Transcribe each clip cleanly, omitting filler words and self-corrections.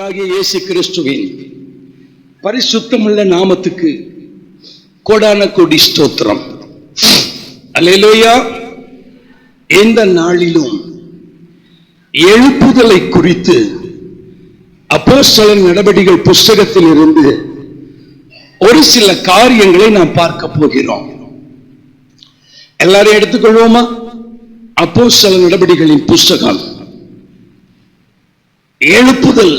கர்த்தராகிய இயேசு கிறிஸ்துவின் பரிசுத்தமுள்ள நாமத்துக்கு கோடான கோடி ஸ்தோத்திரம். அல்லேலூயா. இந்த நாளிலும் எழுப்புதலை குறித்து அப்போஸ்தலர் நடவடிக்கைகள் புஸ்தகத்தில் இருந்து ஒரு சில காரியங்களை நாம் பார்க்க போகிறோம். எல்லாரும் எடுத்துக்கொள்வோமா? அப்போஸ்தலர் நடவடிக்கைகளின் புஸ்தகம். எழுப்புதல்.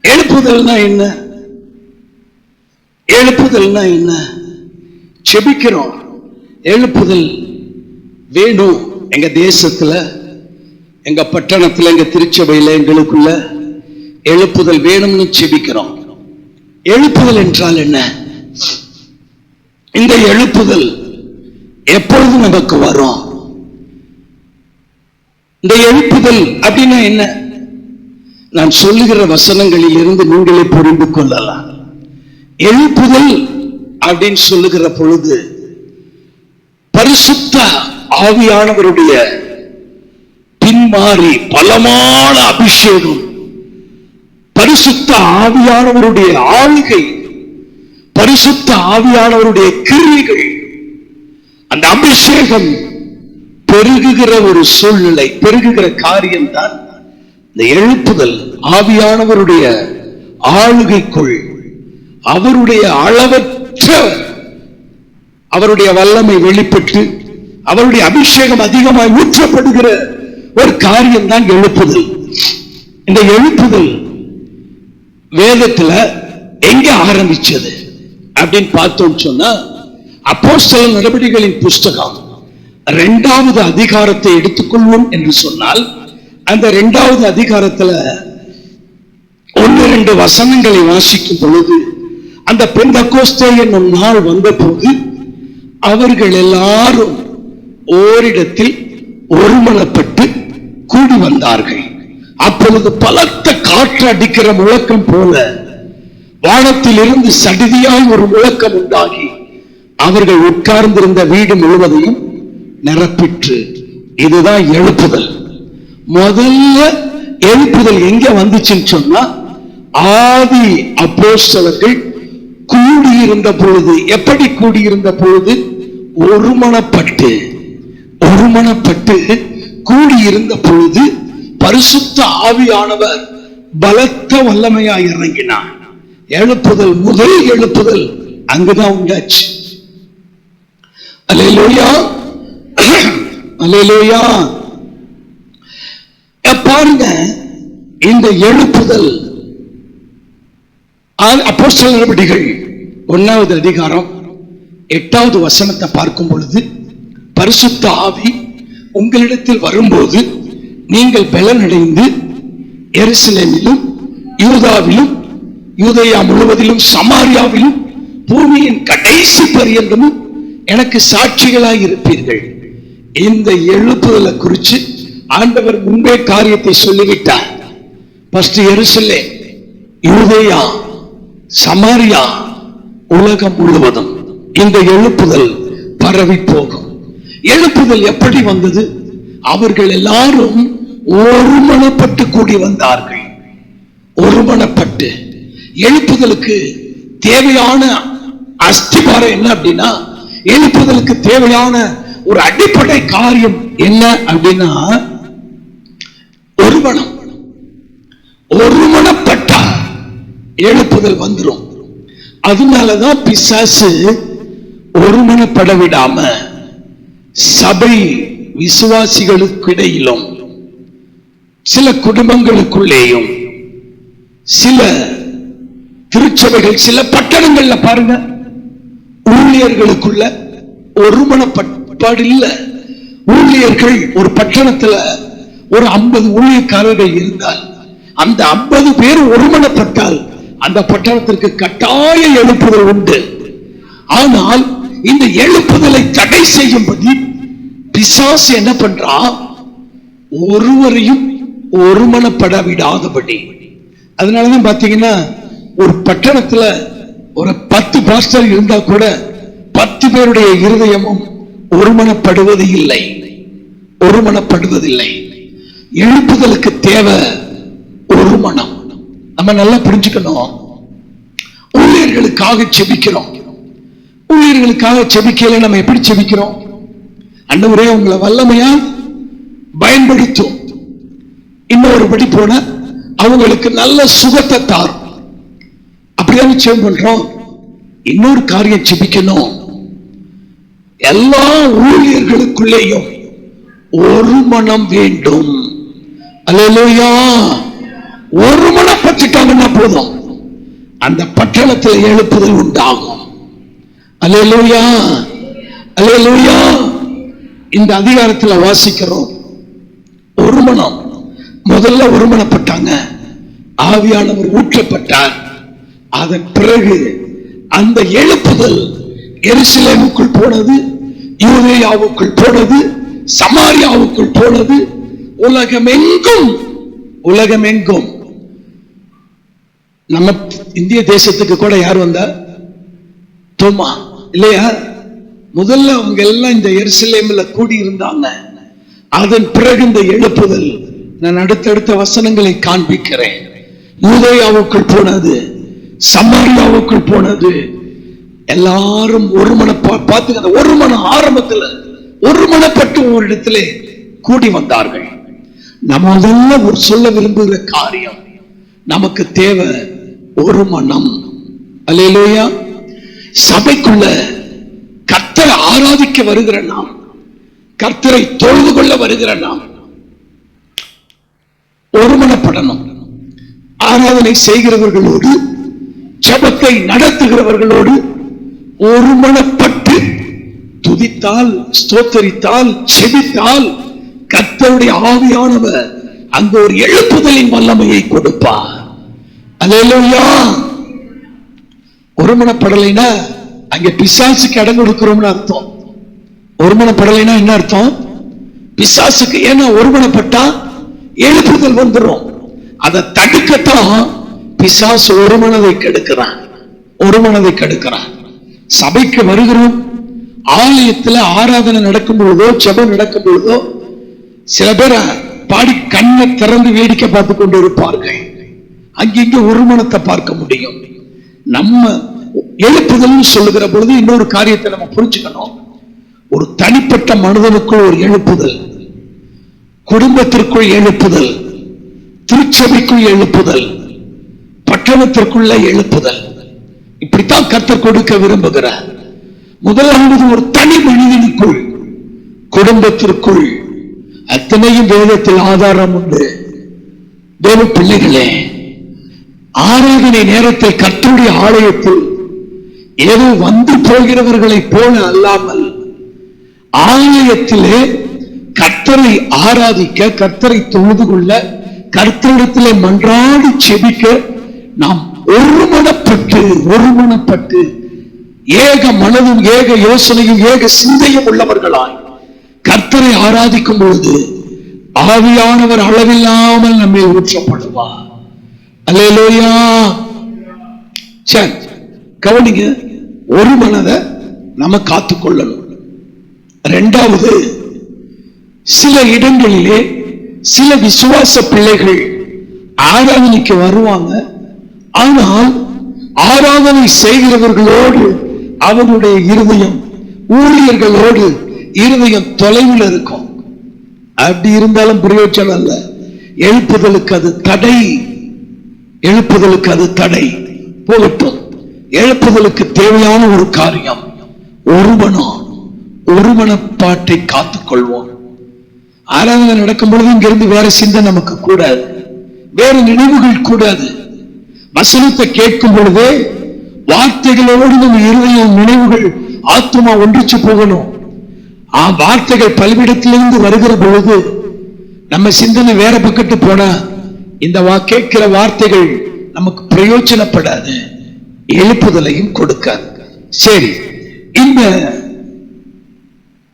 எழுப்புதல்னா என்ன? எழுப்புதல்னா என்ன? செபிக்கிறோம். எழுப்புதல் வேணும். எங்க தேசத்துல, எங்க பட்டணத்துல, எங்க திருச்சபையில, எங்களுக்குள்ள எழுப்புதல் வேணும்னு செபிக்கிறோம். எழுப்புதல் என்றால் என்ன? இந்த எழுப்புதல் எப்பொழுது நமக்கு வரும்? இந்த எழுப்புதல் அப்படின்னா என்ன? நான் சொல்லுகிற வசனங்களில் இருந்து நீங்களே புரிந்து கொள்ளலாம். எழுப்புதல் அப்படின்னு சொல்லுகிற பொழுது பரிசுத்த ஆவியானவருடைய பின்மாறி பலமான அபிஷேகம், பரிசுத்த ஆவியானவருடைய ஆளுகை, பரிசுத்த ஆவியானவருடைய கிரியைகள், அந்த அபிஷேகம் பெருகுகிற ஒரு சூழ்நிலை, பெருகுகிற காரியம்தான் இந்த எழுப்புதல். ஆவியானவருடைய ஆளுகைக்குள் அவருடைய அளவற்ற அவருடைய வல்லமை வெளிப்பட்டு அவருடைய அபிஷேகம் அதிகமாய் ஊற்றப்படுகிற ஒரு காரியம் தான் எழுப்புதல். இந்த எழுப்புதல் வேதத்துல எங்க ஆரம்பிச்சது அப்படின்னு பார்த்தோம் சொன்னா, அப்போஸ்தலர் நடவடிக்கைகளின் புஸ்தகம் 2வது அதிகாரத்தை எடுத்துக்கொள்வோம் என்று சொன்னால், அந்த 2வது அதிகாரத்துல 1-2 வசனங்களை வாசிக்கும் பொழுது, அந்த பெந்தெகோஸ்தே என்னும் நாள் வந்த போது அவர்கள் எல்லாரும் ஓரிடத்தில் ஒருமனப்பட்டு கூடி வந்தார்கள். அப்பொழுது பலத்த காற்று அடிக்கிற முழக்கம் போல வானத்தில் இருந்து சடிதியாய் ஒரு முழக்கம் உண்டாகி அவர்கள் உட்கார்ந்திருந்த வீடு முழுவதையும் நிரப்பிற்று. இதுதான் எழுப்புதல். முதல்ல எழுப்புதல் எங்க வந்துச்சுன்னு சொன்னா, ஆதி அப்போஸ்தலர்கள் கூடியிருந்த பொழுது. எப்படி கூடியிருந்த பொழுது? ஒருமனப்பட்டு கூடியிருந்த பொழுது பரிசுத்த ஆவியானவர் பலத்த வல்லமையாய் இறங்கினார். எழுப்புதல், முதல் எழுப்புதல் அங்குதான் உண்டாச்சு. அல்லேலூயா, அல்லேலூயா. பாருங்க, இந்த எழுப்புதல் அப்போஸ்தலர் நடவடிக்கைகள் 1வது அதிகாரம் 8வது வசனத்தை பார்க்கும் பொழுது, பரிசுத்த ஆவி உங்களிடத்தில் வரும்போது நீங்கள் பலனடைந்து எருசலேமிலும் யூதாவிலும் யூதேயா முழுவதிலும் சமாரியாவிலும் பூமியின் கடைசி பரியந்தமும் எனக்கு சாட்சிகளாய் இருப்பீர்கள். இந்த எழுப்புதலை குறித்து ஆண்டவர் முன்பே காரியத்தை சொல்லிவிட்டார். ஃபர்ஸ்ட் எருசலேம், யூதேயா, சமாரியா, உலகம் முழுவதும் இந்த எழுப்புதல் பரவி போகும். எழுப்புதல் எப்படி வந்தது? அவர்கள் எல்லாரும் ஒருமனப்பட்டு கூடி வந்தார்கள். ஒருமனப்பட்டு. எழுப்புதலுக்கு தேவையான அஸ்திபாரம் என்ன அப்படின்னா, எழுப்புதலுக்கு தேவையான ஒரு அடிப்படை காரியம் என்ன அப்படின்னா, ஒருமனம். ஒருமனப்பட்டா எழுப்புதல் வந்துரும். அதனாலதான் பிசாசு ஒருமனப்பட விடாம சபை விசுவாசிகளுக்கு இடையிலும், சில குடும்பங்களுக்குள்ளேயும், சில திருச்சபைகள், சில பட்டணங்கள்ல பாருங்க, ஊழியர்களுக்குள்ள ஒருமனப்பாடு இல்ல. ஊழியர்கள் ஒரு பட்டணத்துல ஒரு 50 ஊழியக்காரர்கள் இருந்தால், அந்த 50 பேர் ஒருமனப்பட்டால் அந்த பட்டணத்திற்கு கட்டாய எழுப்புதல் உண்டு. ஆனால் இந்த எழுப்புதலை தடை செய்யும்படி பிசாசு என்ன பண்றா? ஒருவரையும் ஒருமனப்பட விடாதபடி. அதனாலதான் பாத்தீங்கன்னா, ஒரு பட்டணத்துல ஒரு 10 பாஸ்டர் இருந்தா கூட 10 பேருடைய இருதயமும் ஒருமனப்படுவது இல்லை. ஒருமனப்படுவதில்லை. எழுப்புதலுக்கு தேவை ஒரு மனம். நம்ம நல்லா புரிஞ்சுக்கணும். ஊழியர்களுக்காக செபிக்கிறோம். ஊழியர்களுக்காக செபிக்கல நம்ம எப்படி செபிக்கிறோம்? ஆண்டவரே உங்களை வல்லமையா பயன்படுத்தும். இன்னொரு படி போன அவங்களுக்கு நல்ல சுகத்தை தாரும். அப்படியே செபம் பண்றோம். இன்னொரு காரியம் செபிக்கணும். எல்லா ஊழியர்களுக்குள்ளேயும் ஒரு மனம் வேண்டும். அல்லேலூயா. ஒரு மனப்பட்டுட்டாங்கன்னா போதும், அந்த பட்டணத்தில் எழுப்புதல் உண்டாகும். அல்லேலூயா, அல்லேலூயா. இந்த அதிகாரத்தில் வாசிக்கிறோம், ஒரு மனம். முதல்ல ஒருமனப்பட்டாங்க, ஆவியானவர் ஊற்றப்பட்டார். அதன் பிறகு அந்த எழுப்புதல் எருசலேமுக்குள் போனது, யூதேயாவுக்குள் போனது, சமாரியாவுக்குள் போனது, உலகமெங்கும். உலகமெங்கும். நம்ம இந்திய தேசத்துக்கு கூட யார் வந்தா? தோமா இல்லையா? முதல்ல அவங்க எல்லாம் இந்த எருசலேம்ல கூடி இருந்தாங்க. அதன் பிறகு இந்த எழுப்புதல். நான் அடுத்தடுத்த வசனங்களை காண்பிக்கிறேன். யூதேயாவுக்குள் போனது, சமாரியாவுக்குள் போனது. எல்லாரும் ஒரு பார்த்துக்க. ஒரு மனம் ஆரம்பத்தில் ஒரு மனப்பட்டு ஒரு இடத்துல கூடி வந்தார்கள். நம்ம முதல்ல ஒரு சொல்ல விரும்புகிற காரியம், நமக்கு தேவை ஒரு மனம். அல்லேலூயா. சபைக்குள்ள கர்த்தரை ஆராதிக்க வருகிற நாம், கர்த்தரை தொழுது கொள்ள வருகிற நாம் ஒருமனப்படணும். ஆராதனை செய்கிறவர்களோடு, ஜெபத்தை நடத்துகிறவர்களோடு ஒருமனப்பட்டு துதித்தால், ஸ்தோத்தரித்தால், செபித்தால் கர்த்தருடைய ஆவியானவர் அங்க ஒரு எழுப்புதலின் வல்லமையை கொடுப்பார். அல்லேலூயா. ஒருமனப்படலைன்னா அங்க பிசாசுக்கு இடம் கொடுக்கிறோம்னு அர்த்தம். ஒருமனப்படலைன்னா என்ன அர்த்தம்? பிசாசுக்கு. ஏன்னா ஒருமனப்பட்டா எழுப்புதல் வந்துடும். அதை தடுக்கத்தான் பிசாசு ஒருமனதை கெடுக்கிறான். ஒருமனதை கெடுக்கிறான். சபைக்கு வருகிறோம், ஆலயத்தில் ஆராதனை நடக்கும் பொழுதோ, ஜெபம் நடக்கும் பொழுதோ சில பேர் பாடி கண்ணை திறந்து வேடிக்கை பார்த்து கொண்டு இருப்பார்கள். அங்கிங்க ஒருமனத்தை பார்க்க முடியும். நம்ம எழுப்புதல் சொல்லுகிற பொழுது இன்னொரு காரியத்தை நம்ம புரிஞ்சுக்கணும். ஒரு தனிப்பட்ட மனிதனுக்குள் ஒரு எழுப்புதல், குடும்பத்திற்குள் எழுப்புதல், திருச்சபைக்குள் எழுப்புதல், பட்டணத்திற்குள்ள எழுப்புதல். இப்படித்தான் கர்த்தர் கொடுக்க விரும்புகிறார். முதலாவது ஒரு தனி மனிதனுக்குள், குடும்பத்திற்குள். அத்தனையும் வேதத்தில் ஆதாரம் உண்டு. தேவ பிள்ளைகளே, ஆராதனை நேரத்தில் கர்த்தருடைய ஆலயத்தில் ஏதோ வந்து போகிறவர்களை போல அல்லாமல், ஆலயத்திலே கர்த்தரை ஆராதிக்க, கர்த்தரை தொழுது கொள்ள, கர்த்தரிடத்திலே மன்றாடி செபிக்க நாம் ஒருமனப்பட்டு ஏக மனதும், ஏக யோசனையும், ஏக சிந்தையும் உள்ளவர்களாய் கர்த்தரை ஆராதிக்கும் பொழுது ஆவியானவர் அளவில்லாமல் நம்மை ஊற்றப்படுவார். அல்லேலூயா. சரி, கவனிங்க. ஒரு மனதை நம்ம காத்துக்கொள்ளணும். இரண்டாவது, சில இடங்களிலே சில விசுவாச பிள்ளைகள் ஆராதனைக்கு வருவாங்க. ஆனால் ஆராதனை செய்கிறவர்களோடு அவர்களுடைய இருதயம், ஊழியர்களோடு இருதயம் தொலைவில் இருக்கும். அப்படி இருந்தாலும் பிரயோஜனம் அல்ல. எழுப்புதலுக்கு அது தடை. எழுப்புதலுக்கு அது தடை. போகட்டும். எழுப்புதலுக்கு தேவையான ஒரு காரியம் ஒருமனப்பாட்டை காத்துக்கொள்வோம். ஆராதனை நடக்கும் பொழுது இங்கிருந்து வேற சிந்தை நமக்கு கூடாது, வேற நினைவுகள் கூடாது. வசனத்தை கேட்கும் பொழுதே வார்த்தைகளோடு நம்ம இருதயம், நினைவுகள், ஆத்துமா ஒன்றிச்சு போகணும். வார்த்தைகள் பல்விடத்திலிருந்து வருகிற பொழுது நம்ம சிந்தனை வேற பக்கத்து போனா இந்த கேட்கிற வார்த்தைகள் நமக்கு பிரயோஜனப்படாது, எழுப்புதலையும் கொடுக்காது. சரி, இந்த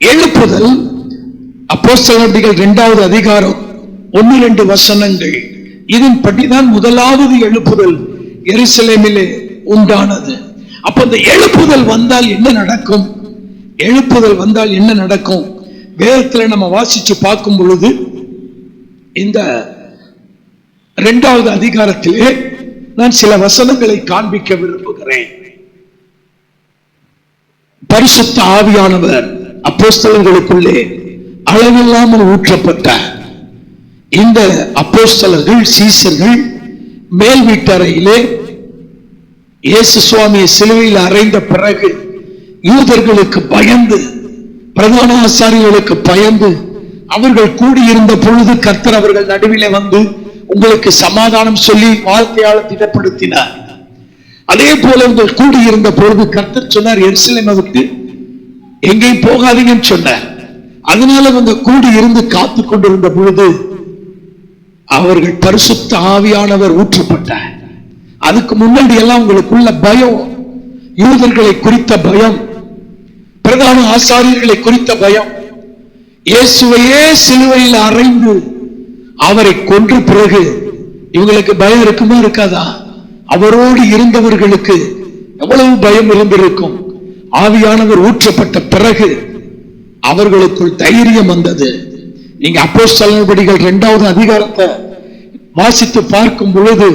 எழுப்புதல் அப்போஸ்தலர் நடபடிகள் 2வது அதிகாரம் 1-2 வசனங்கள். இதன்படிதான் முதலாவது எழுப்புதல் எருசலேமிலே உண்டானது. அப்ப இந்த எழுப்புதல் வந்தால் என்ன நடக்கும்? எழுப்புதல் வந்தால் என்ன நடக்கும்? வேதத்துல நம்ம வாசிச்சு பார்க்கும் பொழுது இந்த 2வது அதிகாரத்திலே நான் சில வசனங்களை காண்பிக்க விரும்புகிறேன். பரிசுத்த ஆவியானவர் அப்போஸ்தலர்களுக்குள்ளே அளவில்லாமல் ஊற்றப்பட்டார். இந்த அப்போஸ்தலர்கள், சீசர்கள் மேல் வீட்டறையிலே இயேசு சுவாமியை சிலுவையில் அறைந்த பிறகு யூதர்களுக்கு பயந்து, பிரதான ஆசாரியர்களுக்கு பயந்து, அவர்கள் கூடியிருந்த பொழுது கர்த்தர் அவர்கள் நடுவிலே வந்து உங்களுக்கு சமாதானம் சொல்லி வாழ்க்கையால் திடப்படுத்தினார். அதே போல உங்கள் கூடியிருந்த பொழுது கர்த்தர் சொன்னார், எருசலேமை விட்டு எங்கேயும் போகாதீங்கன்னு சொன்னார். அதனால அவங்க கூடி இருந்து காத்து கொண்டிருந்த பொழுது அவர்கள் பரிசுத்த ஆவியானவர் ஊற்றப்பட்டார். அதுக்கு முன்னாடி எல்லாம் உங்களுக்குள்ள பயம், யூதர்களை குறித்த பயம், பிரதான ஆசாரியர்களை குறித்த பயம், இயேசுவையே சிலுவையில் அறைந்து அவரை கொன்ற பிறகு இவங்களுக்கு பயம் இருக்குமா இருக்காதா? அவரோடு இருந்தவர்களுக்கு எவ்வளவு பயம் இருந்திருக்கும். ஆவியானவர் ஊற்றப்பட்ட பிறகு அவர்களுக்குள் தைரியம் வந்தது. நீங்க அப்போஸ்தலர்கள் 2வது அதிகாரத்தை வாசித்து பார்க்கும் பொழுது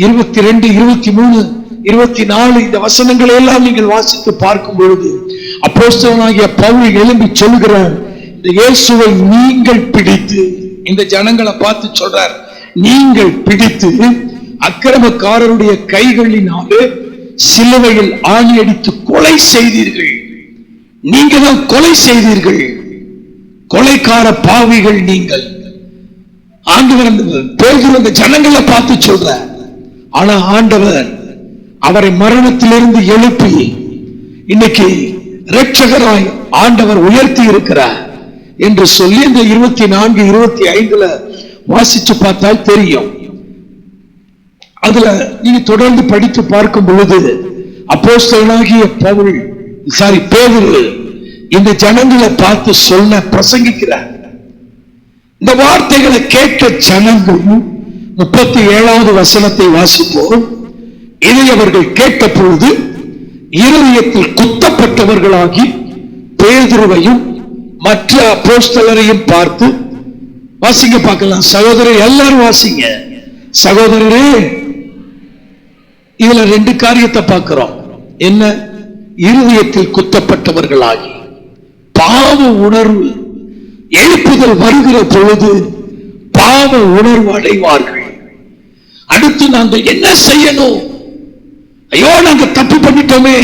22, 23, 24 இந்த வசனங்களை எல்லாம் நீங்கள் வாசித்து பார்க்கும் பொழுது அப்போஸ்தலனாகிய பவுல் எழும்பி சொல்கிறார், இந்த இயேசுவை நீங்கள் பிடித்து, இந்த ஜனங்களை பார்த்து சொல்றார், நீங்கள் பிடித்து அக்கிரமக்காரருடைய கைகளினாலே சிலுவையில் ஆணி அடித்து கொலை செய்தீர்கள். நீங்க தான் கொலை செய்தீர்கள், கொலைக்கார பாவிகள் நீங்கள். ஆண்டவர் அந்த ஜனங்களை பார்த்து சொல்ற. ஆனா ஆண்டவர் அவரை மரணத்திலிருந்து எழுப்பி இன்னைக்கு இரட்சகராய் ஆண்டவர் உயர்த்தி இருக்கிறார் என்று சொல்லி இந்த 24, 25 வாசிச்சு பார்த்தால் தெரியும். அதுல நீங்க தொடர்ந்து படித்து பார்க்கும் பொழுது அப்போஸ்தலனாகிய பேதுரு இந்த ஜனங்களை பார்த்து சொன்ன பிரசங்கிக்கிறார். இந்த வார்த்தைகளை கேட்ட ஜனங்கள் 37வது வசனத்தை வாசிப்போம். இதை அவர்கள் கேட்ட பொழுது இருதயத்தில் குத்தப்பட்டவர்களாகி பேதுருவையும் மற்ற அப்போஸ்தலரையும் பார்த்து, வாசிங்க பார்க்கலாம் சகோதரர், எல்லாரும் வாசிங்க சகோதரரே. இதுல 2 காரியத்தை பார்க்கிறோம். என்ன? இருதயத்தில் குத்தப்பட்டவர்களாகி பாவ உணர்வு, எழுப்புதல் வருகிற பொழுது பாவ உணர்வு அடைவார்கள். அடுத்து நாங்கள் என்ன செய்யணும்? ஐயோ நாங்க தப்பு பண்ணிட்டோமே,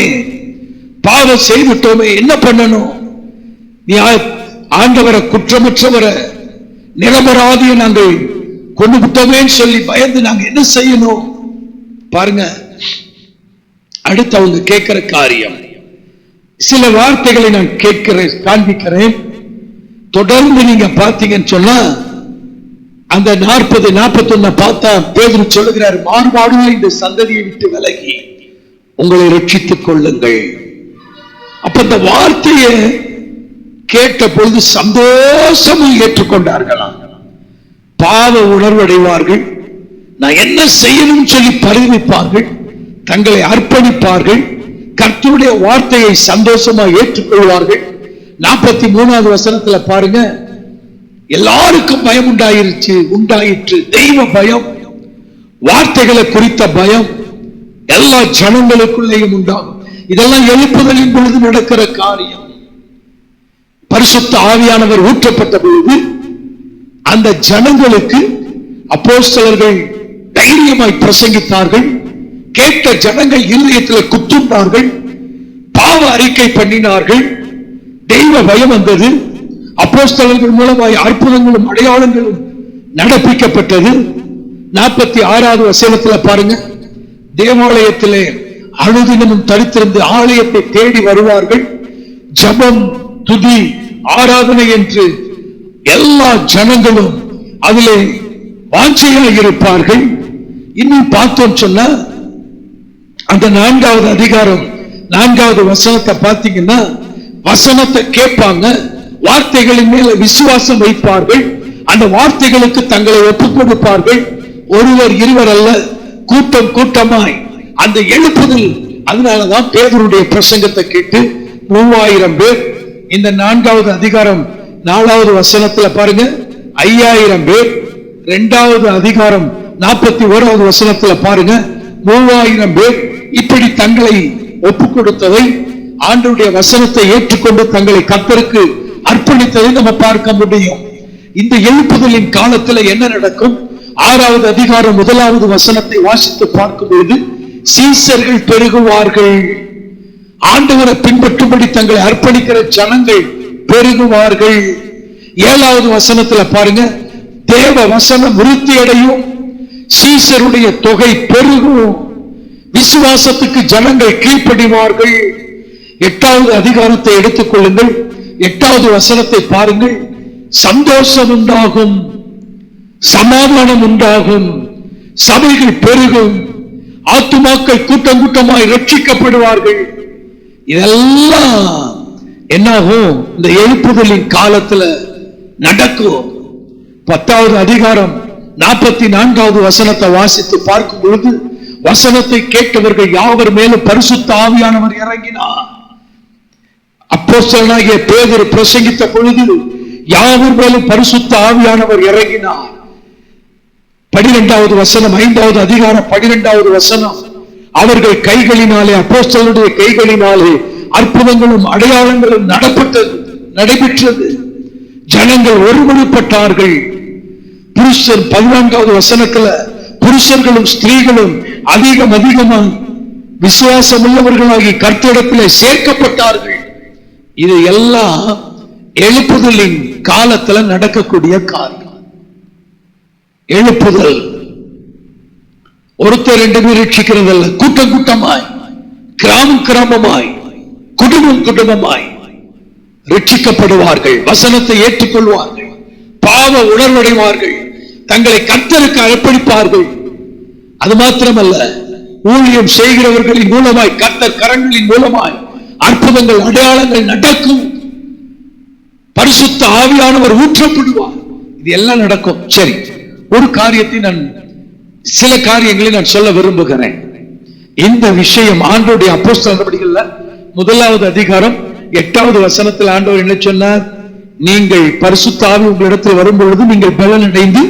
பாவம் செய்துட்டோமே, என்ன பண்ணணும்? நீ ஆண்டவரை, குற்றமற்றவரை, நிரபராதியை நாங்கள் கொண்டு விட்டோமே சொல்லி பயந்து நாங்க என்ன செய்யணும்? பாருங்க, அடுத்து அவங்க கேட்கிற காரியம். சில வார்த்தைகளை நான் காண்பிக்கிறேன். தொடர்ந்து நீங்க பார்த்தீங்கன்னு சொன்னா அந்த 40, 41 பார்த்தா பேதுரு சொல்லுகிறார், மாறுபாடுள்ள இந்த சந்ததியை விட்டு விலகி உங்களை ரட்சித்துக் கொள்ளுங்கள். அப்ப இந்த வார்த்தையை கேட்ட பொழுது சந்தோஷமும் ஏற்றுக்கொண்டார்களாம். பாவ உணர்வடைவார்கள், நான் என்ன செய்யணும் சொல்லி பரிவிப்பார்கள், தங்களை அர்ப்பணிப்பார்கள், கர்த்தருடைய வார்த்தையை சந்தோஷமா ஏற்றுக்கொள்வார்கள். 43வது வசனத்துல பாருங்க, எல்லாருக்கும் பயம் உண்டாயிற்று. தெய்வ பயம், வார்த்தைகளை குறித்த பயம் எல்லா ஜனங்களுக்குள்ளேயும் உண்டாகும். இதெல்லாம் எழுப்புதலின் பொழுது நடக்கிற காரியம். பரிசுத்த ஆவியானவர் ஊற்றப்பட்ட பொழுது அந்த ஜனங்களுக்கு அப்போஸ்தலர்கள் தைரியமாய் பிரசங்கித்தார்கள். கேட்ட ஜனங்கள் இருதயத்தில் குத்துண்டார்கள், பாவ அறிக்கை பண்ணினார்கள், தெய்வ பயம் வந்தது. அப்போஸ்தலர்கள் மூலமாய் அற்புதங்களும் அடையாளங்களும் நடப்பிக்கப்பட்டது. 46வது வசனத்தில் பாருங்க, தேவாலயத்திலே அனுதினமும் தரித்திருந்து ஆலயத்தை தேடி வருவார்கள். ஜபம், துதி, ஆராதனை என்று எல்லா ஜனங்களும் அதிலே வாஞ்சையாக இருப்பார்கள். இன்னும் பார்த்தோம் சொன்னா அந்த 4வது அதிகாரம் 4வது வசனத்தை பார்த்தீங்கன்னா, வசனத்தை கேட்பாங்க, வார்த்தைகளின் மேல விசுவாசம் வைப்பார்கள், அந்த வார்த்தைகளுக்கு தங்களை ஒப்புக் கொடுப்பார்கள். ஒருவர் இருவர் அல்ல, கூட்டம் கூட்டமாய் அந்த எழுப்புதல். அதனாலதான் பேதுருடைய பிரசங்கத்தை கேட்டு 3000 பேர். இந்த 4வது அதிகாரம் 4வது வசனத்துல பாருங்க 5000 பேர். 2வது அதிகாரம் 41வது வசனத்துல பாருங்க 3000 பேர் இப்படி தங்களை ஒப்புக் கொடுத்ததை, ஆண்டவருடைய வசனத்தை ஏற்றுக்கொண்டு தங்களை கர்த்தருக்கு அர்ப்பணித்ததை நம்ம பார்க்க முடியும். இந்த எழுப்புதலின் காலத்துல என்ன நடக்கும்? 6வது அதிகாரம் 1வது வசனத்தை வாசித்து பார்க்கும் பொழுது, சீசர்கள் பெருகுவார்கள். ஆண்டவரை பின்பற்றும்படி தங்களை அர்ப்பணிக்கிற ஜனங்கள் பெருகுவார்கள். 7வது வசனத்துல பாருங்க, தேவ வசனம் விருத்தி அடையும், சீசருடைய தொகை பெருகும், விசுவாசத்துக்கு ஜனங்கள் கீழ்ப்படிவார்கள். 8வது அதிகாரத்தை எடுத்துக் கொள்ளுங்கள். 8வது வசனத்தை பாருங்கள். சந்தோஷம் உண்டாகும், சமாதானம் உண்டாகும், சபைகள் பெருகும், ஆத்துமாக்கள் கூட்டம் கூட்டமாய் ரட்சிக்கப்படுவார்கள். இதெல்லாம் என்னாகும்? இந்த எழுப்புதலின் காலத்துல நடக்கும். 10வது அதிகாரம் 44வது வசனத்தை வாசித்து பார்க்கும் பொழுது, வசனத்தை கேட்டவர்கள் யாவர் மேலும் பரிசுத்த ஆவியானவர் இறங்கினார். அப்போஸ்தலனாகிய பேதுரு பிரசங்கித்த பொழுது யாவர் மேலும் பரிசுத்த ஆவியானவர் இறங்கினார். 12வது வசனம், 5வது அதிகாரம் 12வது வசனம், அவர்கள் கைகளினாலே, அப்போஸ்தலருடைய கைகளினாலே அற்புதங்களும் அடையாளங்களும் நடைபெற்றது. ஜனங்கள் ஒருமனப்பட்டார்கள். புருஷர் 14வது வசனத்துல புருஷர்களும் ஸ்திரீகளும் அதிகமாய் விசுவாசம் உள்ளவர்களாகி கர்த்தரிடத்திலே சேர்க்கப்பட்டார்கள். இது எல்லாம் எழுப்புதலின் காலத்துல நடக்கக்கூடிய காரியம். எழுப்புதல் ஒருத்தர் 2 பேர் ரட்சிக்கிறதல்ல, கூட்டம் கூட்டமாய், கிராமம் கிராமமாய், குடும்பம் குடும்பமாய் ரட்சிக்கப்படுவார்கள், வசனத்தை ஏற்றுக்கொள்வார்கள், பாவ உணர்வடைவார்கள், தங்களை கர்த்தருக்கு அர்ப்பணிப்பார்கள். அது மாத்திரமல்ல, ஊழியம் செய்கிறவர்களின் மூலமாய், கர்த்தர் கரங்களின் மூலமாய் அற்புதங்கள் அடையாளங்கள் நடக்கும், பரிசுத்த ஆவியானவர் ஊற்றப்படுவார். இது எல்லாம் நடக்கும். சரி, ஒரு காரியத்தை சில காரியங்களை நான் சொல்ல விரும்புகிறேன். இந்த விஷயம் ஆண்டவருடைய அப்போஸ்தலர் நடவடிக்கைகள்ல 1வது அதிகாரம் 8வது வசனத்தில் ஆண்டவர் என்ன சொன்னார்? நீங்கள் பரிசுத்த ஆவி உங்களிடத்தில் வரும் பொழுது நீங்கள் பலன் அடைந்து,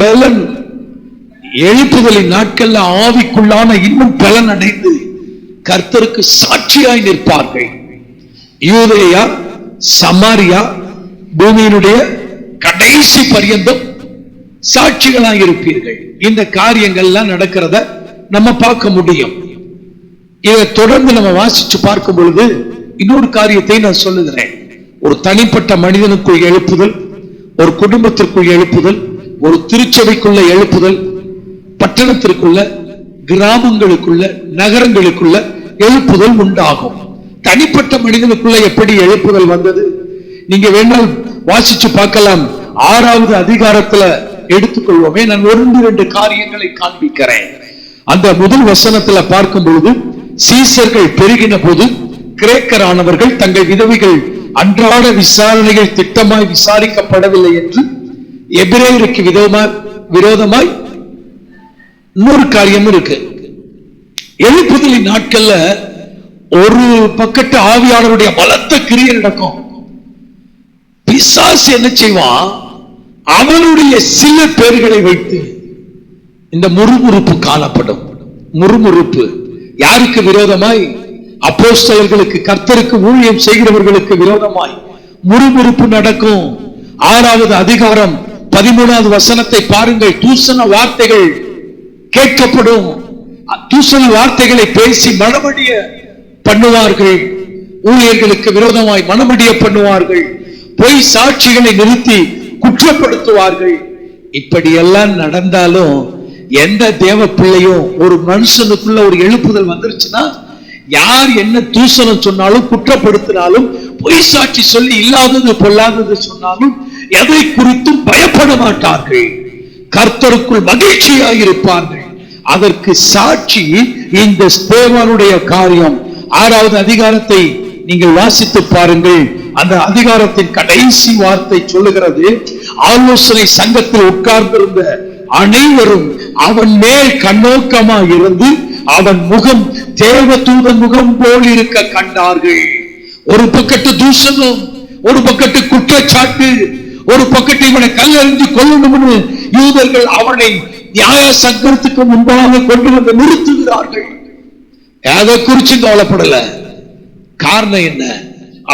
பலன் எழுப்புதலின் நாட்கள்ல ஆவிக்குள்ளான இன்னும் பலன் அடைந்து கர்த்தருக்கு சாட்சியாய் நிற்பார்கள். யூதேயா, சமாரியா, பூமியினுடைய கடைசி பரியந்தம் சாட்சிகளாக இருப்பீர்கள். இந்த காரியங்கள்லாம் நடக்கிறத நம்ம பார்க்க முடியும். இதை தொடர்ந்து நம்ம வாசிச்சு பார்க்கும் பொழுது இன்னொரு காரியத்தை நான் சொல்லுகிறேன். ஒரு தனிப்பட்ட மனிதனுக்குள் எழுப்புதல், ஒரு குடும்பத்திற்குள் எழுப்புதல், ஒரு திருச்சபைக்குள்ள எழுப்புதல், பட்டணத்திற்குள்ள, கிராமங்களுக்குள்ள, நகரங்களுக்குள்ள எழுப்புதல் உண்டாகும். தனிப்பட்ட மனிதனுக்குள்ள எப்படி எழுப்புதல் வந்தது? நீங்க வேணால் வாசிச்சு பார்க்கலாம். 6வது அதிகாரத்துல எடுத்துக்கொள்வோமே. நான் 1-2 காரியங்களை காண்பிக்கிறேன். அந்த முதல் வசனத்துல பார்க்கும் பொழுது, சீசர்கள் பெருகின போது கிரேக்கரானவர்கள் தங்கள் விதவைகள் அன்றாட விசாரணைகள் திட்டமாய் விசாரிக்கப்படவில்லை என்று எபிரேயருக்கு விரோதமாய் இன்னொரு காரியம் இருக்கு. எழுப்புதலின் நாட்கள்ல ஒரு பக்கத்து ஆவியானவருடைய பலத்த கிரியை நடக்கும். பிசாசு என்ன செய்வான்? அவனுடைய சில பேர்களை வைத்து இந்த முறுமுறுப்பு காணப்படும். முறுமுறுப்பு யாருக்கு விரோதமாய்? அப்போஸ்தலர்களுக்கு, கர்த்தருக்கு ஊழியம் செய்கிறவர்களுக்கு விரோதமாய் முறுமுறுப்பு நடக்கும். 6வது அதிகாரம் 13வது வசனத்தை பாருங்கள். தூசண வார்த்தைகள் கேட்கப்படும். தூசண வார்த்தைகளை பேசி மனமடிய பண்ணுவார்கள். ஊழியர்களுக்கு விரோதமாய் மனமடிய பண்ணுவார்கள். பொய் சாட்சிகளை நிறுத்தி குற்றப்படுத்துவார்கள். இப்படியெல்லாம் நடந்தாலும் எந்த தேவ பிள்ளையும், ஒரு மனுஷனுக்குள்ள ஒரு எழுப்புதல் வந்துருச்சுன்னா, யார் என்ன தூசணம் சொன்னாலும், குற்றப்படுத்தினாலும், பொய் சாட்சி சொல்லி இல்லாதது பொல்லாதது சொன்னாலும் எதை குறித்தும் பயப்பட மாட்டார்கள். கர்த்தருக்குள் மகிழ்ச்சியாக இருப்பார்கள். அதற்கு சாட்சி இந்த ஸ்தேவானுடைய காரியம். 6வது அதிகாரத்தை நீங்கள் வாசித்து பாருங்கள். அந்த அதிகாரத்தின் கடைசி வார்த்தை சொல்லுகிறது, ஆலோசனை சங்கத்தில் உட்கார்ந்திருந்த அனைவரும் அவன் மேல் கண்ணோக்கமாக இருந்து அவன் முகம் தேவதூதன் முகம் போல் இருக்க கண்டார்கள். ஒரு பக்கத்து தூஷணம், ஒரு பக்கத்து குற்றச்சாட்டு, ஒரு பக்கத்து இவனை கல்லறிஞ்சு கொல்லணும்னு யூதர்கள் அவனை நியாய சக்கரத்துக்கு முன்பாக கொண்டு வந்து நிறுத்துகிறார்கள். அதை குறித்து கவலைப்படல. காரணம் என்ன?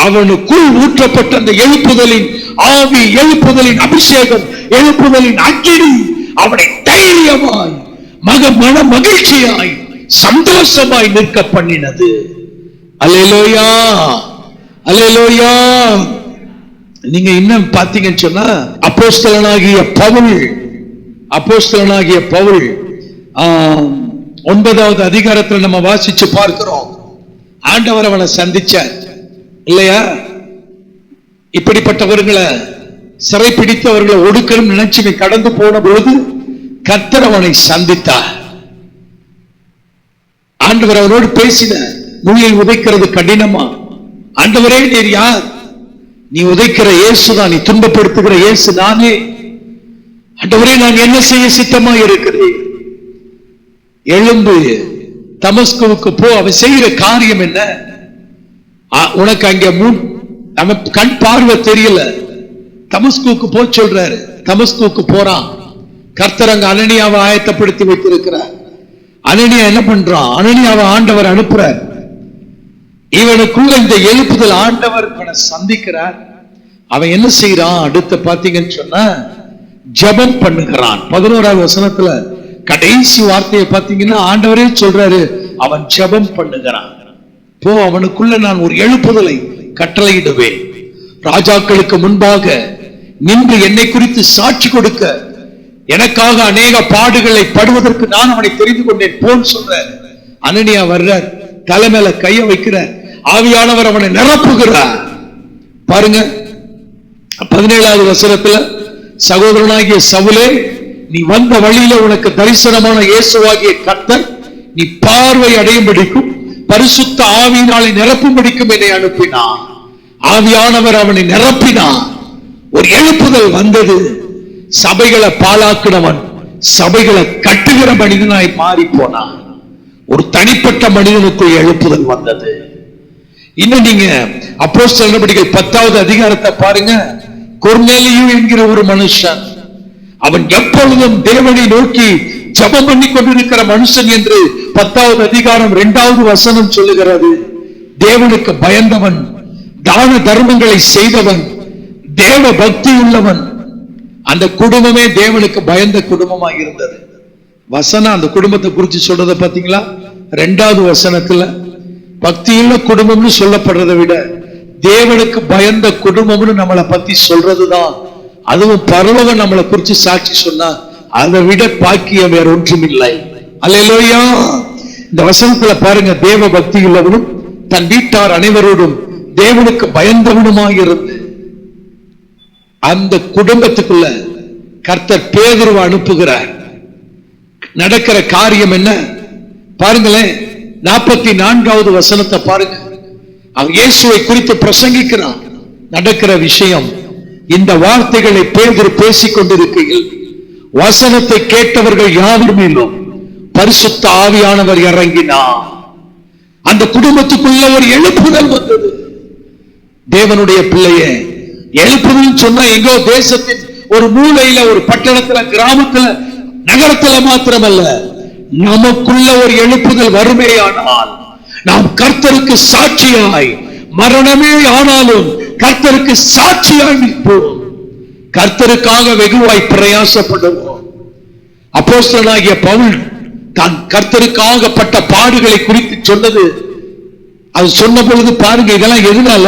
அவனுக்குள் ஊற்றப்பட்ட அந்த எழுப்புதலின் ஆவி, எழுப்புதலின் அபிஷேகம், எழுப்புதலின் அக்கினி அவனை தைரியமாய் மன மகிழ்ச்சியாய் சந்தோஷமாய் நிற்க பண்ணினது. அல்லேலூயா, அல்லேலூயா. நீங்க இன்னும் பாத்தீங்கன்னு சொன்னா அப்போஸ்தலனாகிய பவுல் 9வது அதிகாரத்தில் நம்ம வாசிச்சு பார்க்கிறோம். ஆண்டவர் அவனை சந்திச்சார் இல்லையா? இப்படிப்பட்டவர்களை சிறைப்பிடித்தவர்களை ஒடுக்கணும் நினைச்சு கடந்து போன பொழுது கர்த்தர் அவனை சந்தித்தார். ஆண்டவர் அவனோடு பேசினார். முள்ளை உதைக்கிறது கடினமா? ஆண்டவரே, நீர் யார்? நீ உதைக்கிற இயேசுதான், நீ துன்பப்படுத்துகிற இயேசு நானே. ஆண்டவரே, நான் என்ன செய்ய சித்தமா இருக்கிறேன்? எழும்பு, தமஸ்குவுக்கு போ. அவன் செய்கிற காரியம் என்ன? உனக்கு அங்க கண் பார்வை தெரியல. தமஸ்குவுக்கு போ சொல்றாரு. தமஸ்குவுக்கு போறான். கர்த்தர் அங்க அனனியாவை ஆயத்தப்படுத்தி வைத்திருக்கிறார். அனனியா என்ன பண்றான்? அனனியாவை ஆண்டவர் அனுப்புறார். இவனுக்குள்ள இந்த எழுப்புதல் ஆண்டவர் இவனை சந்திக்கிறார். அவன் என்ன செய்யறான்? அடுத்து பாத்தீங்கன்னு சொன்னா ஜெபம் பண்ணுகிறான். 11வது வசனத்துல கடைசி வார்த்தையை பாத்தீங்கன்னா ஆண்டவரே சொல்றாரு, அவன் ஜெபம் பண்ணுகிறான். போ, அவனுக்குள்ள நான் ஒரு எழுப்புதலை கட்டளையிடுவேன். ராஜாக்களுக்கு முன்பாக நின்று என்னை குறித்து சாட்சி கொடுக்க, எனக்காக அநேக பாடுகளை படுவதற்கு நான் அவனை தெரிந்து கொண்டேன் போன்னு சொல்ற. அனனியா வர்றார், தலைமையில கைய வைக்கிறார். ஆவியானவர் அவனை நிரப்புகிறார். பாருங்க 17வது வசனத்துல, சகோதரனாகிய சவுலே, நீ வந்த வழியில உனக்கு தரிசனமான இயேசுவாகிய கர்த்தர் நீ பார்வை அடையும்படிக்கும் பரிசுத்த ஆவியினாலே நிரப்பும்படிக்கும் என்னை அனுப்பினார். ஆவியானவர் அவனை நிரப்பினார். ஒரு எழுப்புதல் வந்தது. சபைகளை பாழாக்கினவன் சபைகளை கட்டுகிற மனிதனாய் மாறி போனான். ஒரு தனிப்பட்ட மனிதனுக்குள் எழுப்புதல் வந்தது. இன்னும் நீங்க அப்போஸ்தலர் நடவடிக்கைகள் 10வது அதிகாரத்தை பாருங்க. கொர்நேலியு என்கிற ஒரு மனுஷன், அவன் எப்பொழுதும் தேவனை நோக்கி ஜெபம் பண்ணி கொண்டிருக்கிற மனுஷன் என்று 10வது அதிகாரம் 2வது வசனம் சொல்லுகிறது. தேவனுக்கு பயந்தவன், தான தர்மங்களை செய்தவன், தேவ பக்தி உள்ளவன். அந்த குடும்பமே தேவனுக்கு பயந்த குடும்பமாக இருந்தது. வசனம் அந்த குடும்பத்தை குறித்து சொல்றத பாத்தீங்களா? 2வது வசனத்துல பக்தியுள்ள குடும்பம்னு சொல்லப்படுறதை விட தேவனுக்கு பயந்த குடும்பம்னு நம்மளை பத்தி சொல்றதுதான். அதுவும் பரலோகம் நம்மளை குறிச்சு சாட்சி சொன்னா அதை விட பாக்கியம் வேற ஒன்றும் இல்லை. அல்லேலூயா. இந்த வசனத்துல பாருங்க, தேவ பக்தி உள்ளவனும் தன் வீட்டார் அனைவரோடும் தேவனுக்கு பயந்தவனுமாக இருந்து அந்த குடும்பத்துக்குள்ள கர்த்தர் பேதுருவை அனுப்புகிறார். நடக்கிற காரியம் என்ன பாருங்களேன். 44வது வசனத்தை பாருங்க. அவன் இயேசுவை குறித்து பிரசங்கிக்கிறான். நடக்கிற விஷயம், இந்த வார்த்தைகளை பேதுரு பேசிக் கொண்டிருக்கையில் வசனத்தை கேட்டவர்கள் யாவர் மேலும் பரிசுத்த ஆவியானவர் இறங்கினார். அந்த குடும்பத்துக்குள்ள ஒரு எழுப்புதல் வந்தது. தேவனுடைய பிள்ளையே, எழுப்புதல் சொன்னா எங்கோ தேசத்தின் ஒரு மூலையில, ஒரு பட்டணத்துல, கிராமத்துல, நகரத்துல மாத்திரமல்ல, நமக்குள்ள ஒரு எழுப்புதல் வருமேயானால் நாம் கர்த்தருக்கு சாட்சியாய், மரணமே ஆனாலும் கர்த்தருக்கு சாட்சியாய் நிற்போம். கர்த்தருக்காக வெகுவாய் பிரயாசப்படுவோம். அப்போஸ்தலனாகிய பவுல் தான் கர்த்தருக்காக பட்ட பாடுகளை குறித்து சொன்னது. அது சொன்ன பொழுது பாருங்க, இதெல்லாம் எதனால?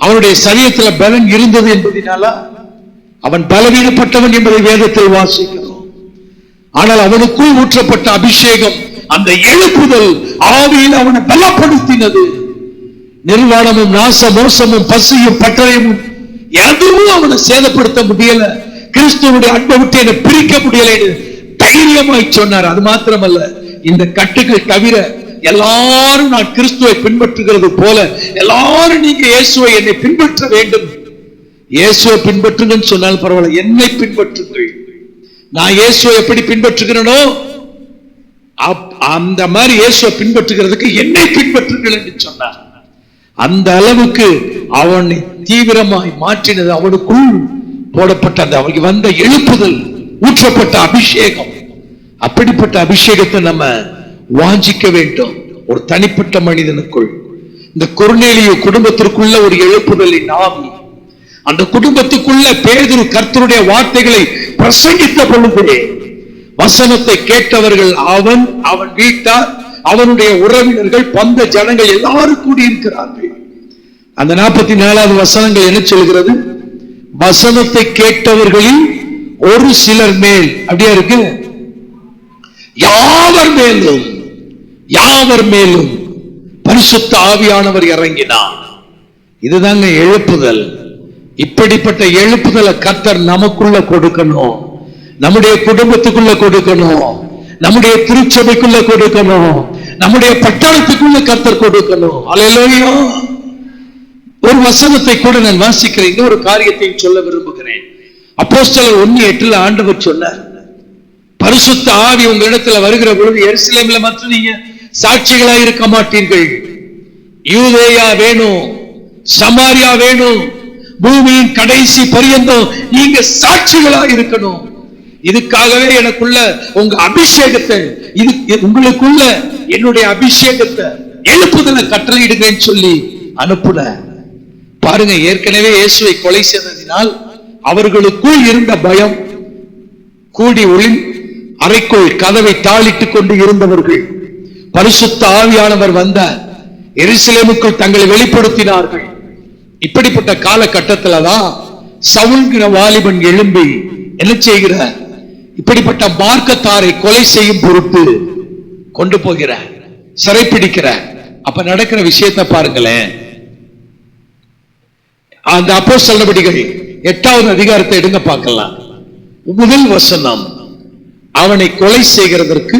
அவனுடைய சரீரத்தில் பலன் இருந்தது என்பதனால. அவன் பலவீனப்பட்டவன் என்பதை வேதத்தில் வாசிக்கிறோம். ஆனால் அவனுக்குள் ஊற்றப்பட்ட அபிஷேகம், அந்த எழுப்புதல் ஆவியில் அவனை பலப்படுத்தினது. நிர்வாணமும் நாச மோசமும் பசியும் பட்டயமும் எதுவும் அவனை சேதப்படுத்த முடியல. கிறிஸ்துவனுடைய அன்பை விட்டு என்னை பிரிக்க முடியல தைரியமாய் சொன்னார். அது மாத்திரமல்ல, இந்த கட்டுகள் தவிர எல்லாரும் நான் கிறிஸ்துவை பின்பற்றுகிறது போல எல்லாரும் நீங்க இயேசுவை என்னை பின்பற்ற வேண்டும். இயேசுவை பின்பற்றுங்கன்னு சொன்னால் பரவாயில்ல, என்னை பின்பற்றுங்கள். நான் இயேசுவை எப்படி பின்பற்றுகிறேனோ அந்த மாதிரி இயேசுவை பின்பற்றுகிறதுக்கு என்னை பின்பற்றுங்கள் என்று சொன்னார். அந்த அளவுக்கு அவனை தீவிரமாய் மாற்றினது அவனுக்குள் போடப்பட்ட அந்த அவனுக்கு வந்த எழுப்புதல், ஊற்றப்பட்ட அபிஷேகம். அப்படிப்பட்ட அபிஷேகத்தை நம்ம வாஞ்சிக்க வேண்டும். ஒரு தனிப்பட்ட மனிதனுக்குள், இந்த கொர்நேலியு குடும்பத்திற்குள்ள ஒரு எழுப்புதலின் ஆவி, அந்த குடும்பத்துக்குள்ள பேதுரு கர்த்தருடைய வார்த்தைகளை பிரசங்கித்த பொழுது வசனத்தை கேட்டவர்கள் அவன், அவன் வீட்டார், அவனுடைய உறவினர்கள், பந்த ஜனங்கள் எல்லாரும் கூடி இருக்கிறார்கள். அந்த 44வது வசனங்கள் என்ன சொல்கிறது? வசனத்தை கேட்டவர்களில் ஒரு சிலர் மேல், அப்படியா இருக்கு, யாவர் மேலும் பரிசுத்த ஆவியானவர் இறங்கினார். இதுதாங்க எழுப்புதல். இப்படிப்பட்ட எழுப்புதலை கர்த்தர் நமக்குள்ள கொடுக்கணும், நம்முடைய குடும்பத்துக்குள்ள கொடுக்கணும், நம்முடைய திருச்சபைக்குள்ள கொடுக்கணும், நம்முடைய பட்டணத்துக்குள்ள கர்த்தர் கொடுக்கணும். அல்லேலூயா. ஒரு வசனத்தை கூட நான் வாசிக்கிறேன், ஒரு காரியத்தை சொல்ல விரும்புகிறேன். அப்போஸ்தலர் 1:8 ஆண்டவர் சொன்னார், பரிசுத்த ஆவி உங்களிடத்துல வருகிற பொழுது எருசலேம்ல மட்டும் நீங்க சாட்சிகளா இருக்க மாட்டீர்கள், யூதேயா வேணும், சமாரியா வேணும், பூமியின் கடைசி பரியந்தம் நீங்க சாட்சிகளா இருக்கணும். இதுக்காகவே எனக்குள்ள உங்க அபிஷேகத்தை, இது உங்களுக்குள்ள என்னுடைய அபிஷேகத்தை, எழுப்புதலை கட்டளையிடுங்கன்னு சொல்லி அனுப்புன. பாருங்க, ஏற்கனவே இயேசுவை கொலை செய்ததினால் அவர்களுக்குள் இருந்த பயம், கூடி அறைக்குள் கதவை தாளிட்டுக் கொண்டு இருந்தவர்கள் பரிசுத்த ஆவியானவர் வந்த எருசலேமுக்குள் தங்களை வெளிப்படுத்தினார்கள். இப்படிப்பட்ட காலகட்டத்தில்தான் சவுல்கிற வாலிபன் எழும்பி என்ன செய்கிறார்? இப்படிப்பட்ட மார்க்கத்தாரை கொலை செய்யும் பொருட்டு கொண்டு போகிறார், சிறைப்பிடிக்கிறார். அப்ப நடக்கிற விஷயத்தை பாருங்களேன். அந்த அப்போஸ்தலர் நடவடிக்கைகள் 8வது அதிகாரத்தை எடுங்க பார்க்கலாம். முதல் வசனம், அவனை கொலை செய்கிறதற்கு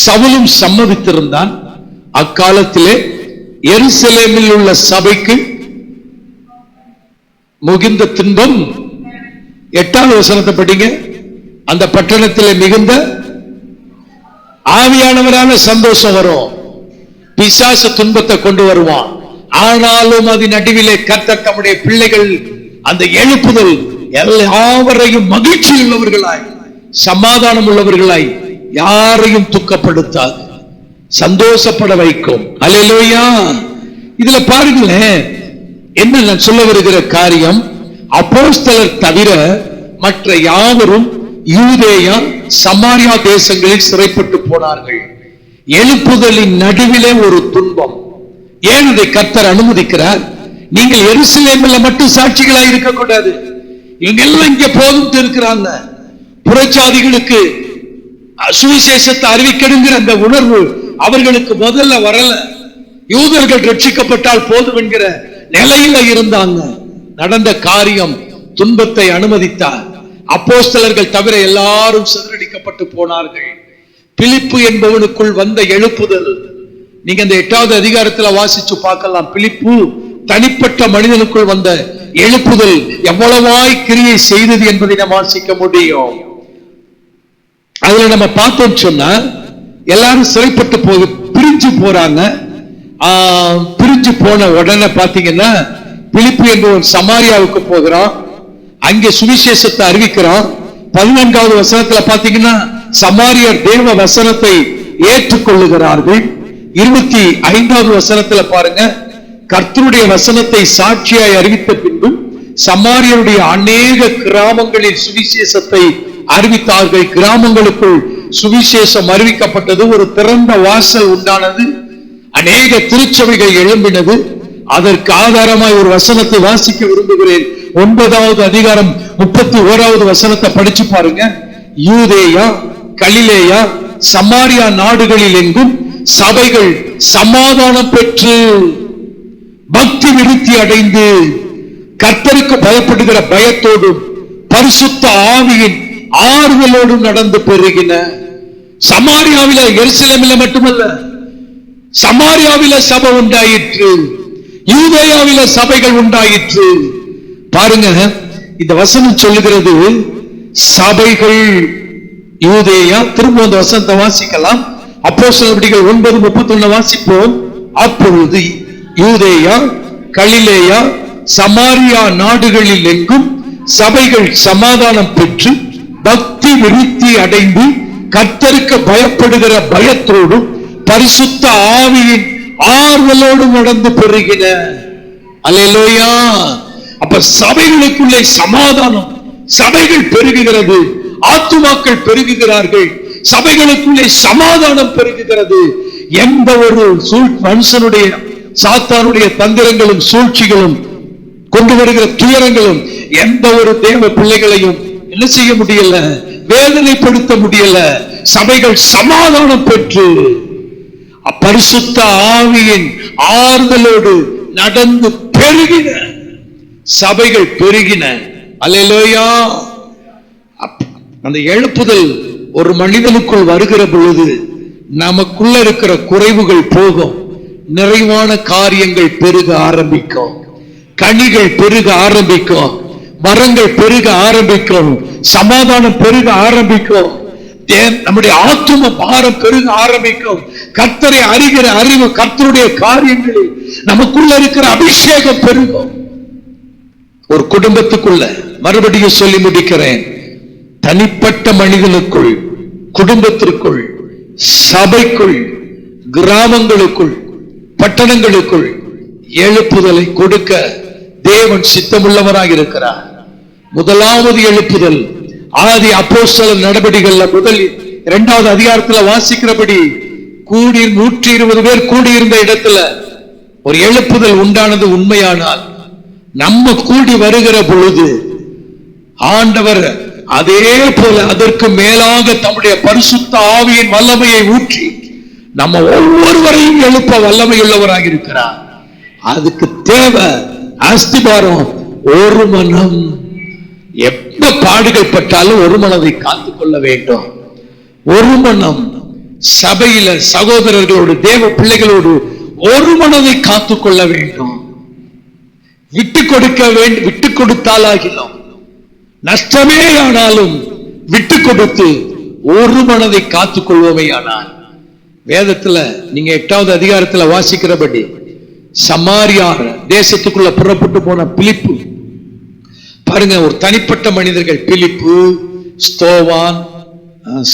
சவுலும் சம்மதித்திருந்தான். அக்காலத்திலே எருசலேமில் உள்ள சபைக்கு முகிந்த துன்பம். 8வது வசனத்தை படிங்க. அந்த பட்டணத்திலே மிகுந்த ஆவியானவரான சந்தோஷம் வரும். பிசாசு துன்பத்தை கொண்டு வருவான், ஆனாலும் அது நடுவிலே கர்த்தர் தம்முடைய பிள்ளைகள் அந்த எழுப்புதல் யாவரையும் மகிழ்ச்சி உள்ளவர்களாய், சமாதானம் உள்ளவர்களாய், யாரையும் துக்கப்படுத்தாது, சந்தோஷப்பட வைக்கும். அல்லேலூயா. இதுல பாருங்களேன், என்ன நான் சொல்ல வருகிற காரியம், அப்போஸ்தலர் தவிர மற்ற யாவரும் யூதேயா சமாரியா தேசங்களில் சிறைப்பட்டு போனார்கள். எழுப்புதலின் நடுவிலே ஒரு துன்பம். ஏன் இதை கர்த்தர் அனுமதிக்கிறார்? நீங்கள் எருசலேமில் மட்டும் சாட்சிகளாக இருக்கக்கூடாது, இவங்க எல்லாம் இங்க போதும் இருக்கிறாங்க. புறஜாதிகளுக்கு சுவிசேஷத்தை அறிவிக்கணுங்கிற அந்த உணர்வு அவர்களுக்கு முதல்ல வரல. யூதர்கள் ரட்சிக்கப்பட்டால் போதும் என்கிற நிலையில இருந்தாங்க. நடந்த காரியம், துன்பத்தை அனுமதித்தார். அப்போஸ்தலர்கள் தவிர எல்லாரும் சிதறடிக்கப்பட்டு போனார்கள். பிலிப்பு என்பவனுக்குள் வந்த எழுப்புதல், நீங்க இந்த 8வது அதிகாரத்துல வாசிச்சு பார்க்கலாம். பிலிப்பு தனிப்பட்ட மனிதனுக்குள் வந்த எழுப்புதல் எவ்வளவாய் கிரியை செய்தது என்பதை நாம் வாசிக்க முடியும். அதுல நம்ம பார்த்தோம் சொன்னா, எல்லாரும் சிறைப்பட்டு பிரிஞ்சு போறாங்க. பிரிஞ்சு போன உடனே பாத்தீங்கன்னா பிலிப்பு என்பவன் சமாரியாவுக்கு போகிறான், அங்கே சுவிசேஷத்தை அறிவிக்கிறான். 14வது வசனத்துல பாத்தீங்கன்னா சமாரியர் தேவ வசனத்தை ஏற்றுக்கொள்ளுகிறார்கள். 25வது வசனத்துல பாருங்க, கர்த்தருடைய வசனத்தை சாட்சியாய் அறிவித்த பின்பு சமாரியருடைய அநேக கிராமங்களில் சுவிசேஷத்தை அறிவித்தார்கள். கிராமங்களுக்குள் சுவிசேஷம் அறிவிக்கப்பட்டது, ஒரு திறந்த வாசல் உண்டானது, அநேக திருச்சபைகள் எழும்பினது. அதற்கு ஆதாரமாய் ஒரு வசனத்தை வாசிக்க விரும்புகிறேன். 9வது அதிகாரம் 31வது வசனத்தை படிச்சு பாருங்க. யூதேயா, கலிலேயா, சமாரியா நாடுகளில் எங்கும் சபைகள் சமாதானம் பெற்று பக்தி விருத்தி அடைந்து கர்த்தருக்கு பயப்படுகிற பயத்தோடும் பரிசுத்த ஆவியின் ஆறுதலோடும் நடந்து பெருகின. சமாரியாவில, எருசலேமில மட்டுமல்ல, சமாரியாவில சபை உண்டாயிற்று, யூதேயாவில சபைகள் உண்டாயிற்று. பாருங்க, இந்த வசனம் சொல்லுகிறது சபைகள் யூதேயா. திரும்ப அந்த வசனத்தை வாசிக்கலாம். அப்போஸ்தலர் நடவடிக்கைகள் 9:31 வாசிப்போம். அப்பொழுது யூதேயா, கலிலேயா, சமாரியா நாடுகளில் எங்கும் சபைகள் சமாதானம் பெற்று பக்தி விருத்தி அடைந்து கர்த்தருக்கு பயப்படுகிற பயத்தோடும் பரிசுத்த ஆவியின் ஆறுதலோடும் நடந்து பெருகின. அல்லேலூயா. அப்ப சபைகளுக்குள்ளே சமாதானம், சபைகள் பெருகுகிறது, ஆத்துமாக்கள் பெருகுகிறார்கள், சபைகளுக்குள்ளே சமாதானம் பெருகுகிறது. எந்த ஒரு மனுஷனுடைய சாத்தானுடைய தந்திரங்களும் சூழ்ச்சிகளும் கொண்டு வருகிற துயரங்களும் எந்த ஒரு தேவ பிள்ளைகளையும் என்ன செய்ய முடியல, வேதனைப்படுத்த முடியல. சபைகள் சமாதானம் பெற்று பரிசுத்த ஆவியின் ஆறுதலோடு நடந்து பெருகின, சபைகள் பெருகின. அல்லேலூயா. அந்த எழுப்புதல் ஒரு மனிதனுக்குள் வருகிற பொழுது நமக்குள்ள இருக்கிற குறைவுகள் போகும், நிறைவான காரியங்கள் பெருக ஆரம்பிக்கும், கனிகள் பெருக ஆரம்பிக்கும், மரங்கள் பெருக ஆரம்பிக்கும், சமாதானம் பெருக ஆரம்பிக்கும், நம்முடைய ஆத்தும பாரம் பெருக ஆரம்பிக்கும். கர்த்தரை அறிகிற அறிவு, கர்த்தருடைய காரியங்களில் நமக்குள்ள இருக்கிற அபிஷேகம் பெருகும். ஒரு குடும்பத்துக்குள்ள, மறுபடியும் சொல்லி முடிக்கிறேன், தனிப்பட்ட மனிதனுக்குள், குடும்பத்திற்குள், சபைக்குள், கிராமங்களுக்குள், பட்டணங்களுக்குள் எழுப்புதலை கொடுக்க தேவன் சித்தமுள்ளவராக இருக்கிறார். முதலாவது எழுப்புதல் ஆதி அப்போஸ்தலர் நடவடிக்கைகள்ல முதல் 2வது அதிகாரத்தில் வாசிக்கிறபடி கூடி 120 பேர் கூடியிருந்த இடத்துல ஒரு எழுப்புதல் உண்டானது. உண்மையானால் நம்ம கூடி வருகிற பொழுது ஆண்டவர் அதே போல அதற்கு மேலாக தம்முடைய பரிசுத்த ஆவியின் வல்லமையை ஊற்றி நம்ம ஒவ்வொருவரையும் எழுப்ப வல்லமை உள்ளவராக இருக்கிறார். அதுக்கு தேவை அஸ்திபாரம், ஒரு மனம். எந்த பாடுகள் பட்டாலும் ஒரு மனதை காத்துக் கொள்ள வேண்டும். ஒரு மனம். சபையில சகோதரர்களோடு, தேவ பிள்ளைகளோடு ஒரு மனதை காத்துக் கொள்ள வேண்டும். விட்டு கொடுக்க வேண்டும். விட்டு கொடுத்தாலாகிலும் நஷ்டமே ஆனாலும் விட்டு கொடுத்து ஒரு மனதை காத்துக் கொள்வோமே. ஆனால் வேதத்துல நீங்க 8வது அதிகாரத்துல வாசிக்கிறபடி சமாரியா தேசத்துக்குள்ள புறப்பட்டு போன பிலிப்பு பாருங்க, ஒரு தனிப்பட்ட மனிதர்கள், பிலிப்பு, ஸ்தோவான்,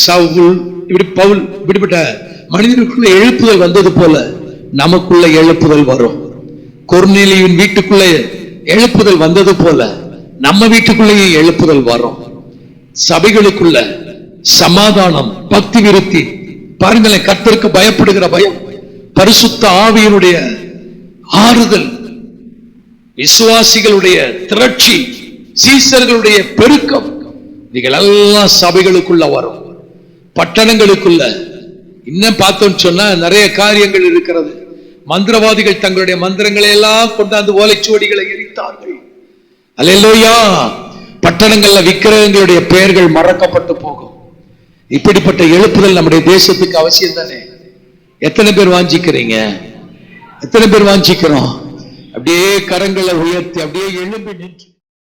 சவுல், இப்படி பவுல், இப்படிப்பட்ட மனிதர்களுக்குள்ள எழுப்புதல் வந்தது போல நமக்குள்ள எழுப்புதல் வரும். கொர்நேலியின் வீட்டுக்குள்ள எழுப்புதல் வந்தது போல நம்ம வீட்டுக்குள்ளேயே எழுப்புதல் வரும். சபைகளுக்குள்ள சமாதானம், பக்தி விருத்தி. பாருங்களேன், கர்த்தருக்கு பயப்படுகிற பயம், பரிசுத்த ஆவியினுடைய ஆறுதல், விசுவாசிகளுடைய திரட்சி, சீசர்களுடைய பெருக்கம், இதுகள் எல்லாம் சபைகளுக்குள்ள வரும். பட்டணங்களுக்குள்ள இன்னும் பார்த்தோம்னு சொன்னா நிறைய காரியங்கள் இருக்கிறது. மந்திரவாதிகள் தங்களுடைய மந்திரங்களை எல்லாம் கொண்டாந்து ஓலைச்சுவடிகளை எரித்தார்கள். அல்லேலூயா. பட்டணங்கள்ல விக்கிரகங்களுடைய பெயர்கள் மறக்கப்பட்டு போகும். இப்படிப்பட்ட எழுப்புதல் நம்முடைய தேசத்துக்கு அவசியம் தானே? எத்தனை பேர் வாஞ்சிக்கிறீங்க? எத்தனை பேர் வாஞ்சிக்கிறோம்? அப்படியே கரங்களை உயர்த்தி அப்படியே எழும்பி நின்று